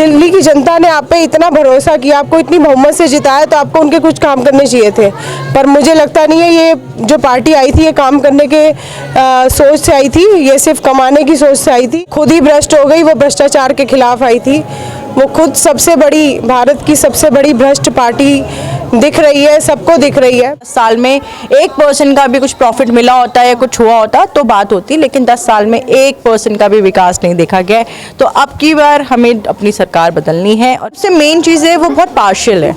दिल्ली की जनता ने आप पे इतना भरोसा किया, आपको इतनी बहुमत से जिताया, तो आपको उनके कुछ काम करने चाहिए थे। पर मुझे लगता नहीं है ये जो पार्टी आई थी ये काम करने के सोच से आई थी, ये सिर्फ कमाने की सोच से आई थी। खुद ही भ्रष्ट हो गई, वो भ्रष्टाचार के खिलाफ आई थी। वो खुद सबसे बड़ी, भारत की सबसे बड़ी भ्रष्ट पार्टी दिख रही है, सबको दिख रही है। साल में 1% का भी कुछ प्रॉफिट मिला होता है, कुछ हुआ होता तो बात होती, लेकिन 10 साल में 1% का भी विकास नहीं देखा गया है। तो अब की बार हमें अपनी सरकार बदलनी है और सबसे मेन चीज़ है वो बहुत पार्शियल है।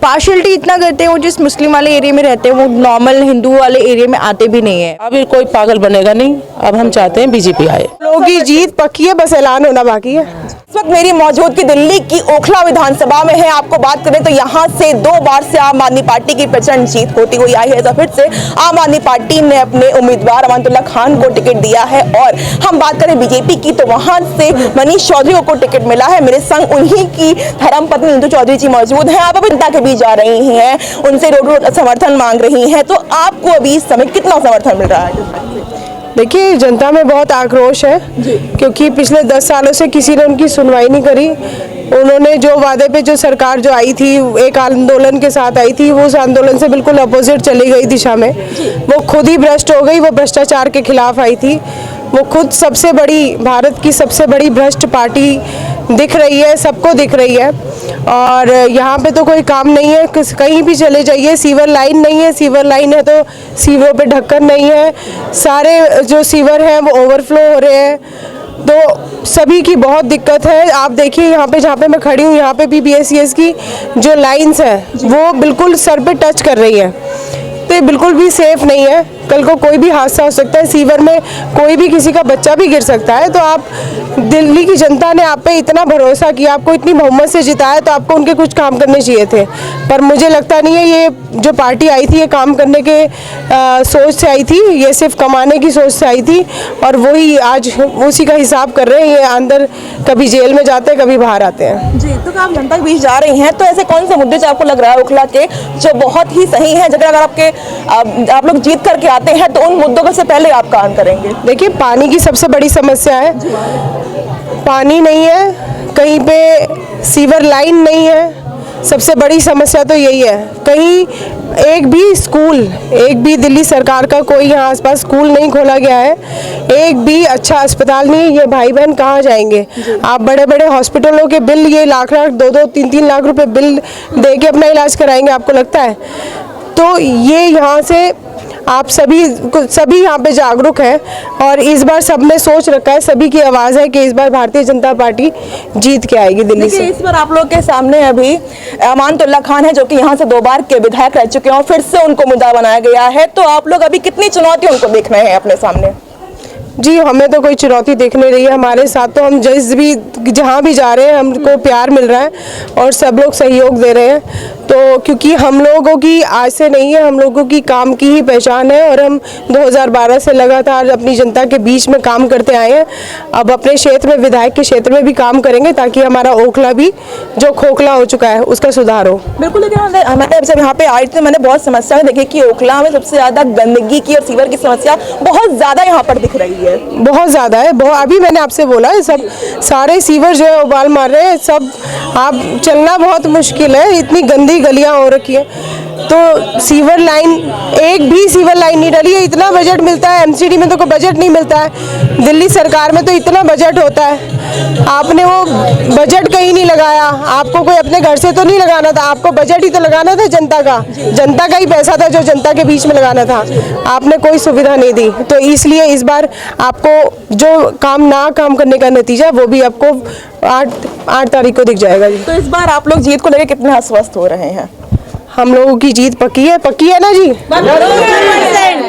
पार्शियलिटी इतना करते हैं, वो जिस मुस्लिम वाले एरिया में रहते हैं वो नॉर्मल हिंदू वाले एरिया में आते भी नहीं है। अभी कोई पागल बनेगा नहीं, अब हम चाहते हैं बीजेपी आए। लोगों की जीत पक्की है, बस ऐलान होना बाकी है। इस वक्त मेरी मौजूदगी दिल्ली की ओखला विधानसभा में है। आपको बात करें तो यहाँ से 2 बार से आम आदमी पार्टी की प्रचंड जीत होती हुई आई है, तो फिर से आम आदमी पार्टी ने अपने उम्मीदवार अमानतुल्लाह खान को टिकट दिया है। और हम बात करें बीजेपी की तो वहां से मनीष चौधरी को टिकट मिला है। मेरे संग उन्हीं की धर्मपत्नी इंदु चौधरी जी मौजूद हैं। आप अभी जनता के बीच जा रही हैं, उनसे रोड समर्थन मांग रही हैं, तो आपको अभी इस समय कितना समर्थन मिल रहा है? देखिए, जनता में बहुत आक्रोश है क्योंकि पिछले 10 सालों से किसी ने उनकी सुनवाई नहीं करी। उन्होंने जो वादे पे जो सरकार जो आई थी, एक आंदोलन के साथ आई थी, वो उस आंदोलन से बिल्कुल अपोजिट चली गई दिशा में। वो खुद ही भ्रष्ट हो गई, वो भ्रष्टाचार के खिलाफ आई थी। वो खुद सबसे बड़ी, भारत की सबसे बड़ी भ्रष्ट पार्टी दिख रही है, सबको दिख रही है। और यहाँ पे तो कोई काम नहीं है, कहीं भी चले जाइए, सीवर लाइन नहीं है, सीवर लाइन है तो सीवरों पे ढक्कन नहीं है, सारे जो सीवर हैं वो ओवरफ्लो हो रहे हैं, तो सभी की बहुत दिक्कत है। आप देखिए यहाँ पे, जहाँ पे मैं खड़ी हूँ, यहाँ पे भी BSES की जो लाइन्स है वो बिल्कुल सर पे टच कर रही है, तो ये बिल्कुल भी सेफ नहीं है। कल को कोई भी हादसा हो सकता है, सीवर में कोई भी, किसी का बच्चा भी गिर सकता है। तो आप, दिल्ली की जनता ने आप पे इतना भरोसा किया, आपको इतनी बहुमत से जिताया, तो आपको उनके कुछ काम करने चाहिए थे। पर मुझे लगता नहीं है ये जो पार्टी आई थी ये काम करने के सोच से आई थी, ये सिर्फ कमाने की सोच से आई थी। और वही आज उसी का हिसाब कर रहे हैं। ये अंदर कभी जेल में जाते हैं, कभी बाहर आते हैं। जी, तो आप जनता के बीच जा रही हैं, तो ऐसे कौन से मुद्दे जो आपको लग रहा है ओखला के जो बहुत ही सही है, जगह अगर आप लोग जीत करके आते हैं तो उन मुद्दों से पहले आप काम करेंगे? देखिए, पानी की सबसे बड़ी समस्या है, पानी नहीं है, कहीं पे सीवर लाइन नहीं है, सबसे बड़ी समस्या तो यही है। कहीं एक भी स्कूल, एक भी दिल्ली सरकार का कोई यहाँ आसपास स्कूल नहीं खोला गया है, एक भी अच्छा अस्पताल नहीं है। ये भाई बहन कहाँ जाएंगे? आप बड़े बड़े हॉस्पिटलों के बिल, ये लाख लाख, 2-2, 3-3 लाख रुपए बिल दे के अपना इलाज कराएंगे, आपको लगता है? तो ये यहाँ से आप सभी यहाँ पे जागरूक हैं और इस बार सबने सोच रखा है, सभी की आवाज़ है कि इस बार भारतीय जनता पार्टी जीत के आएगी दिल्ली से। इस बार आप लोग के सामने अभी अमानतुल्लाह खान है, जो कि यहाँ से 2 बार के विधायक रह चुके हैं और फिर से उनको मुद्दा बनाया गया है, तो आप लोग अभी कितनी चुनौती उनको देख रहे हैं अपने सामने? जी, हमें तो कोई चुनौती देखने रही है, हमारे साथ तो हम जहाँ भी जा रहे हैं हमको प्यार मिल रहा है और सब लोग सहयोग दे रहे हैं। तो क्योंकि हम लोगों की आज से नहीं है, हम लोगों की काम की ही पहचान है और हम 2012 से लगातार अपनी जनता के बीच में काम करते आए हैं। अब अपने क्षेत्र में, विधायक के क्षेत्र में भी काम करेंगे ताकि हमारा ओखला भी जो खोखला हो चुका है उसका सुधार हो। बिल्कुल, लेकिन मैंने जब यहाँ पे आई थी मैंने बहुत समस्याएं देखी कि ओखला में सबसे ज़्यादा गंदगी की और सीवर की समस्या बहुत ज़्यादा यहाँ पर दिख रही है। बहुत ज़्यादा है, अभी मैंने आपसे बोला है, सब सारे सीवर जो है उबाल मार रहे हैं सब। आप चलना बहुत मुश्किल है, इतनी गंदी गलियां हो रखी है। तो सीवर लाइन, एक भी सीवर लाइन नहीं डली है। इतना बजट मिलता है, MCD में तो कोई बजट नहीं मिलता है, दिल्ली सरकार में तो इतना बजट होता है, आपने वो बजट कहीं नहीं लगाया। आपको कोई अपने घर से तो नहीं लगाना था, आपको बजट ही तो लगाना था जनता का ही पैसा था जो जनता के बीच में लगाना था। आपने कोई सुविधा नहीं दी, तो इसलिए इस बार आपको जो काम करने का नतीजा वो भी आपको 8 तारीख को दिख जाएगा। जी, तो इस बार आप लोग जीत को लेकर कितने आश्वस्त हो रहे हैं? हम लोगों की जीत पक्की है ना जी?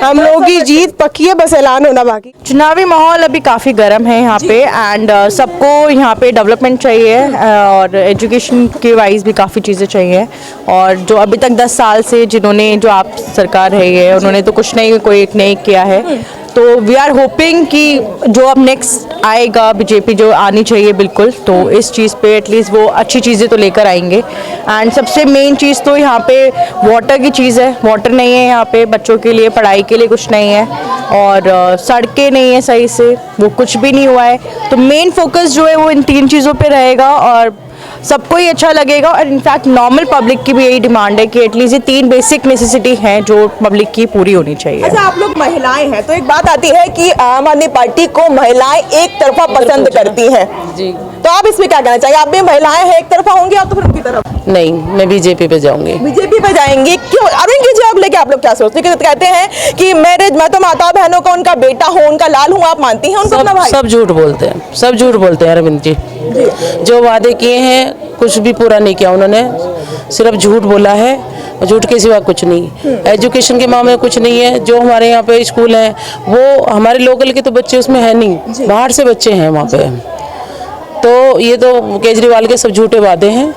हम लोगों की जीत पक्की है, बस ऐलान होना बाकी। चुनावी माहौल अभी काफ़ी गर्म है यहाँ पे एंड सबको यहाँ पे डेवलपमेंट चाहिए और एजुकेशन के वाइज भी काफ़ी चीज़ें चाहिए। और जो अभी तक 10 साल से जिन्होंने, जो आप सरकार रही है, उन्होंने तो कुछ नहीं, कोई एक नहीं किया है। तो वी आर होपिंग कि जो अब नेक्स्ट आएगा बीजेपी जो आनी चाहिए बिल्कुल, तो इस चीज़ पे एटलीस्ट वो अच्छी चीज़ें तो लेकर आएंगे। एंड सबसे मेन चीज़ तो यहाँ पे वाटर की चीज़ है, वाटर नहीं है यहाँ पे, बच्चों के लिए पढ़ाई के लिए कुछ नहीं है और सड़कें नहीं है सही से, वो कुछ भी नहीं हुआ है। तो मेन फोकस जो है वो इन 3 चीज़ों पे रहेगा और सबको ही अच्छा लगेगा। और इनफैक्ट नॉर्मल पब्लिक की भी यही डिमांड है कि एटलीस्ट ये 3 बेसिक नेसेसिटी हैं जो पब्लिक की पूरी होनी चाहिए। अच्छा, आप लोग महिलाएं हैं तो एक बात आती है कि आम आदमी पार्टी को महिलाएं एक तरफा पसंद करती हैं जी। तो आप इसमें क्या कहना चाहिए? आप भी महिलाएं हैं, एक तरफा होंगी आप तो फिर उनकी तरफ नहीं, मैं बीजेपी पे जाऊंगी। बीजेपी पे जाएंगे क्यों? अरविंद केजरीवाल को लेके आप लोग क्या सोचते हैं? कहते हैं कि मैं तो माता बहनों का उनका बेटा हूँ, उनका लाल हूँ, आप मानती हैं उनको अपना भाई? सब झूठ बोलते हैं, सब झूठ बोलते हैं अरविंद जी। जो वादे किए हैं कुछ भी पूरा नहीं किया उन्होंने, सिर्फ झूठ बोला है, झूठ के सिवा कुछ नहीं। एजुकेशन के मामले में कुछ नहीं है। जो हमारे यहाँ पे स्कूल हैं वो हमारे लोकल के तो बच्चे उसमें है नहीं, बाहर से बच्चे हैं वहाँ पे। तो ये तो केजरीवाल के सब झूठे वादे हैं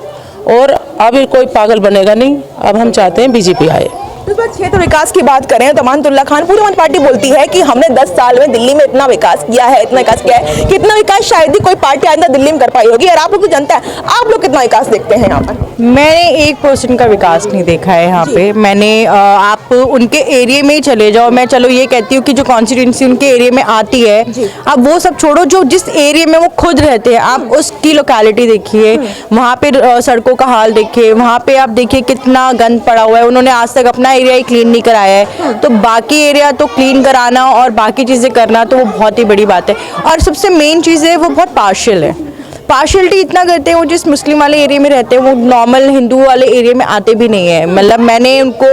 और अब कोई पागल बनेगा नहीं। अब हम चाहते हैं बीजेपी आए। इस बार क्षेत्र विकास की बात करें तो अमानतुल्लाह खान पूरी अमान पार्टी बोलती है कि हमने 10 साल में दिल्ली में इतना विकास किया है, इतना विकास किया है कि इतना विकास शायद ही कोई पार्टी आइंदा दिल्ली में कर पाई होगी। और आप लोग तो जनता है, आप लोग कितना विकास देखते हैं यहाँ पर? मैंने 1% का विकास नहीं देखा है यहाँ पे। मैंने आप उनके एरिया में ही चले जाओ। मैं चलो ये कहती हूँ कि जो कॉन्स्टिट्यूंसी उनके एरिया में आती है, अब वो सब छोड़ो, जो जिस एरिया में वो खुद रहते हैं आप उसकी लोकेलिटी देखिए, वहाँ पे सड़कों का हाल देखिए, वहाँ पे आप देखिए कितना गंद पड़ा हुआ है। उन्होंने आज तक अपना एरिया ही क्लीन नहीं कराया है, तो बाकी एरिया तो क्लीन कराना और बाकी चीज़ें करना तो वो बहुत ही बड़ी बात है। और सबसे मेन चीज़ है वो बहुत पार्शियल है। पार्शियलिटी इतना करते हैं, वो जिस मुस्लिम वाले एरिया में रहते हैं वो नॉर्मल हिंदू वाले एरिया में आते भी नहीं है। मतलब मैंने उनको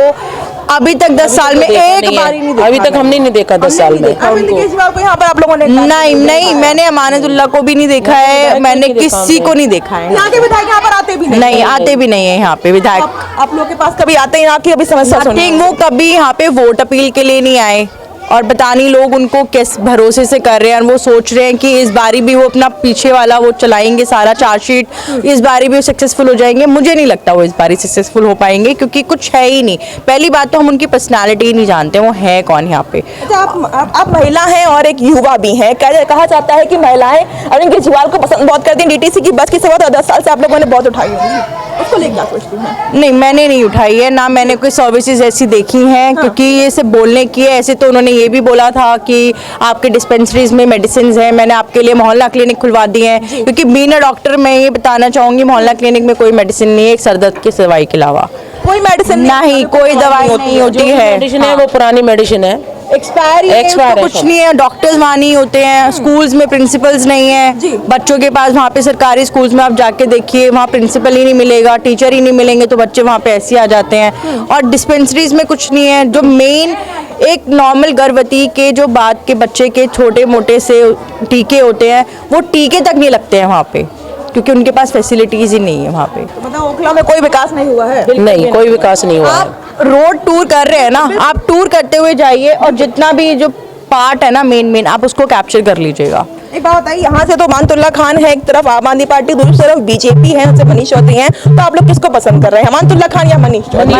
अभी तक 10 साल में एक बार ही नहीं देखा। अभी तक हमने नहीं देखा 10 साल में। अरविंद केजरीवाल को यहाँ पर आप लोगों ने नहीं, मैंने अमानतुल्लाह को भी नहीं देखा है, मैंने किसी को नहीं देखा है। यहाँ के विधायक यहाँ पर आते भी नहीं, आते भी नहीं है यहाँ पे विधायक। आप लोग के पास कभी आते हैं यहाँ की अभी समस्या सुनने? वो कभी यहाँ पे वोट अपील के लिए नहीं आए और पता नहीं लोग उनको किस भरोसे से कर रहे हैं। और वो सोच रहे हैं कि इस बारी भी वो अपना पीछे वाला वो चलाएंगे सारा चार्जशीट, इस बारी भी वो सक्सेसफुल हो जाएंगे। मुझे नहीं लगता वो इस बारी सक्सेसफुल हो पाएंगे क्योंकि कुछ है ही नहीं। पहली बात तो हम उनकी पर्सनालिटी ही नहीं जानते वो है कौन यहाँ पे। अच्छा, आप महिला हैं और एक युवा भी हैं। कहा जाता है कि महिलाएं अरविंद केजरीवाल को पसंद बहुत करती हैं। डीटीसी की बस की सेवा तो 10 साल से आप लोगों ने बहुत उठाई होगी, उसको लेकर क्या सोचती हैं? नहीं, मैंने नहीं उठाई है, ना मैंने कोई सर्विसेज ऐसी देखी हैं। क्योंकि ये सिर्फ बोलने की है। ऐसे तो उन्होंने ये भी बोला था कि आपके डिस्पेंसरीज में मेडिसिन हैं, मैंने आपके लिए मोहल्ला क्लिनिक खुलवा दिए हैं। क्योंकि बीइंग अ डॉक्टर मैं ये बताना चाहूँगी मोहल्ला क्लिनिक में कोई मेडिसिन नहीं है एक सर दर्द की दवाई के अलावा। कोई मेडिसिन नहीं, कोई दवाई नहीं होती है। मेडिसिन है वो पुरानी मेडिसिन है, एक्सपायर है, कुछ नहीं है। डॉक्टर्स वहाँ नहीं होते हैं, स्कूल्स में प्रिंसिपल्स नहीं है। बच्चों के पास वहाँ पे सरकारी स्कूल्स में आप जाके देखिए वहाँ प्रिंसिपल ही नहीं मिलेगा, टीचर ही नहीं मिलेंगे, तो बच्चे वहाँ पे ऐसे आ जाते हैं। और डिस्पेंसरीज में कुछ नहीं है। जो मेन एक नॉर्मल गर्भवती के जो बाद के बच्चे के छोटे मोटे से टीके होते हैं वो टीके तक नहीं लगते हैं वहाँ पे क्योंकि उनके पास फैसिलिटीज ही नहीं है वहाँ पे। तो मतलब ओखला में कोई विकास नहीं हुआ है? नहीं, कोई विकास नहीं हुआ है। आप रोड टूर कर रहे हैं ना, आप टूर करते हुए जाइए और जितना भी जो पार्ट है ना मेन आप उसको कैप्चर कर लीजिएगा। एक बात बताइए, यहाँ से तो अमानतुल्लाह खान है एक तरफ, आम आदमी पार्टी दूसरी तरफ बीजेपी है, उनसे मनीष चौधरी हैं, तो आप लोग किसको पसंद कर रहे हैं, अमानतुल्लाह खान या मनीष चौधरी?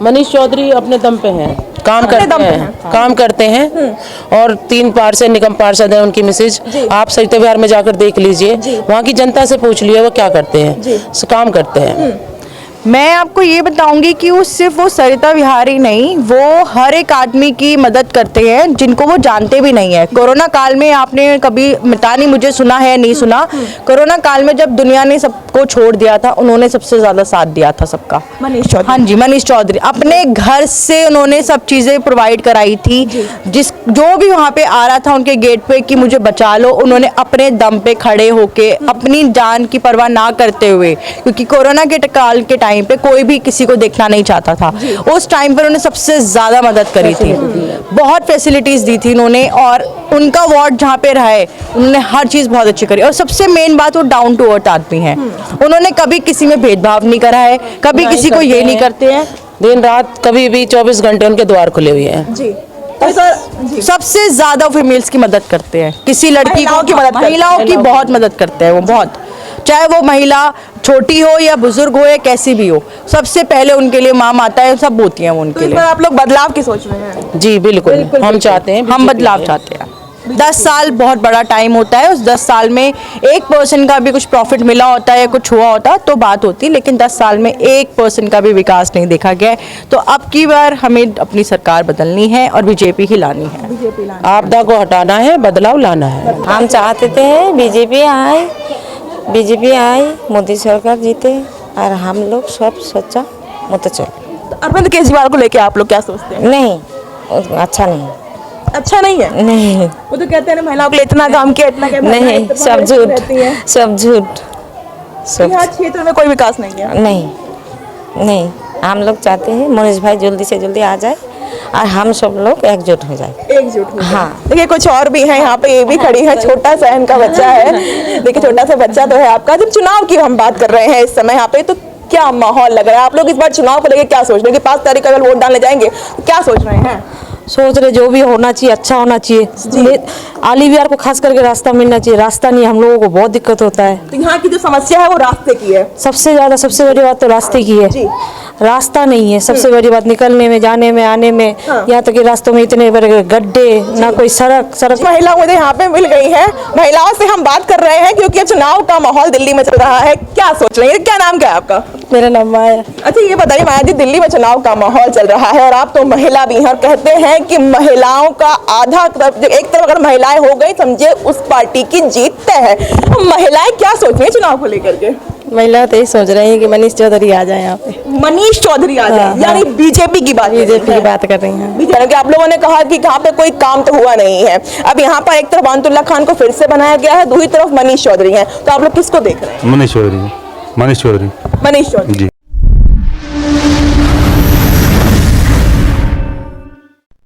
मनीष चौधरी अपने दम पे हैं, काम करते हैं और 3 पार्षद निगम पार्षद हैं उनकी मिसेज। आप सरिता विहार में जाकर देख लीजिए, वहाँ की जनता से पूछ लिए वो क्या करते हैं, काम करते हैं। मैं आपको ये बताऊंगी कि वो सिर्फ वो सरिता विहार ही नहीं, वो हर एक आदमी की मदद करते हैं जिनको वो जानते भी नहीं है। कोरोना काल में आपने कभी पता नहीं मुझे सुना है नहीं सुना, कोरोना काल में जब दुनिया ने सबको छोड़ दिया था उन्होंने सबसे ज्यादा साथ दिया था सबका, मनीष चौधरी। हाँ जी, मनीष चौधरी अपने घर से उन्होंने सब चीजें प्रोवाइड कराई थी। जो भी वहाँ पे आ रहा था उनके गेट पे कि मुझे बचा लो, उन्होंने अपने दम पे खड़े होके अपनी जान की परवाह ना करते हुए, क्योंकि कोरोना के काल के टाइम पे कोई भी किसी को देखना नहीं चाहता था, उस टाइम पर उन्होंने सबसे ज्यादा मदद करी थी, बहुत फैसिलिटीज दी थी उन्होंने। और उनका वार्ड जहाँ पे रहा है उन्होंने हर चीज बहुत अच्छी करी। और सबसे मेन बात वो डाउन टू अर्थ आदमी है, उन्होंने कभी किसी में भेदभाव नहीं करा है, कभी किसी को ये नहीं करते हैं। दिन रात कभी भी 24 घंटे उनके द्वार खुले हुए हैं। सबसे ज्यादा फीमेल्स की मदद करते हैं, किसी लड़की की महिलाओं की बहुत मदद करते हैं वो, बहुत, चाहे वो महिला छोटी हो या बुजुर्ग हो या कैसी भी हो, सबसे पहले उनके लिए माँ माता है, सब होती हैं वो उनके लिए। आप लोग बदलाव की सोच रहे हैं? जी बिल्कुल, हम चाहते हैं, हम बदलाव चाहते हैं। 10 साल बहुत बड़ा टाइम होता है, उस 10 साल में 1% का भी कुछ प्रॉफिट मिला होता है या कुछ हुआ होता तो बात होती, लेकिन 10 साल में 1% का भी विकास नहीं देखा गया है। तो अब की बार हमें अपनी सरकार बदलनी है और बीजेपी ही लानी है। आपदा को हटाना है, बदलाव लाना है। हम चाहते थे बीजेपी आए बीजेपी आई, मोदी सरकार जीते और हम लोग सब सोचा मत चल। अरविंद केजरीवाल को लेके आप लोग क्या सोचते हैं? नहीं, अच्छा नहीं। अच्छा नहीं है? नहीं वो तो कहते हैं ना महिलाओं के लिए इतना काम किया, इतना क्या, महिलाएं नहीं, इतना सब रहती हैं। झूठ, सब झूठ, सब यहाँ क्षेत्र में कोई विकास नहीं है। नहीं नहीं। हम लोग चाहते हैं मनीष भाई जल्दी से जल्दी आ जाए और हम सब लोग एकजुट हो जाए। एकजुट हो जाए। हाँ। देखिए कुछ और भी हैं यहाँ पे, ये भी खड़ी है, छोटा सा इनका बच्चा है। देखिए छोटा सा बच्चा तो है आपका। जब चुनाव की हम बात कर रहे हैं इस समय यहाँ पे, तो क्या माहौल लग रहा है? आप लोग इस बार चुनाव को लेकर क्या सोच रहे हैं कि 5 तारीख को अगर वोट डालने जाएंगे तो क्या सोच रहे हैं? सोच रहे जो भी होना चाहिए अच्छा होना चाहिए। आली बिहार को खास करके रास्ता मिलना चाहिए, रास्ता नहीं, हम लोगों को बहुत दिक्कत होता है। तो यहाँ की जो समस्या है वो रास्ते की है। सबसे ज्यादा सबसे बड़ी बात तो रास्ते की है। रास्ता नहीं है सबसे बड़ी बात, निकलने में, जाने में, आने में। यहाँ तक कि रास्तों में इतने बड़े गड्ढे, ना कोई सड़क। महिला मुझे यहाँ पे मिल गई है, महिलाओं से हम बात कर रहे हैं क्योंकि चुनाव का माहौल दिल्ली में चल रहा है। क्या सोच रही है? क्या नाम क्या है आपका? मेरा नाम माया। अच्छा ये बताइए माया जी, दिल्ली में चुनाव का माहौल चल रहा है और आप तो महिला भी हैं और कहते हैं कि महिलाओं का आधा तरफ, एक तरफ अगर महिलाएं हो गई समझे उस पार्टी की जीत तय है। तो महिलाएं क्या सोच रही है चुनाव को लेकर के? महिला तो यही सोच रही है कि मनीष चौधरी आ जाए यहाँ पे। मनीष चौधरी आ जाए, हाँ, यानी बीजेपी की बात? बीजेपी की बात कर रही हैं। बीजेपी आप लोगों ने कहा कि यहाँ पे कोई काम तो हुआ नहीं है। अब यहाँ पर एक तरफ अमानुल्लाह खान को फिर से बनाया गया है, दूसरी तरफ मनीष चौधरी हैं, तो आप लोग किसको देख रहे हैं? मनीष चौधरी। मनीष चौधरी। जी।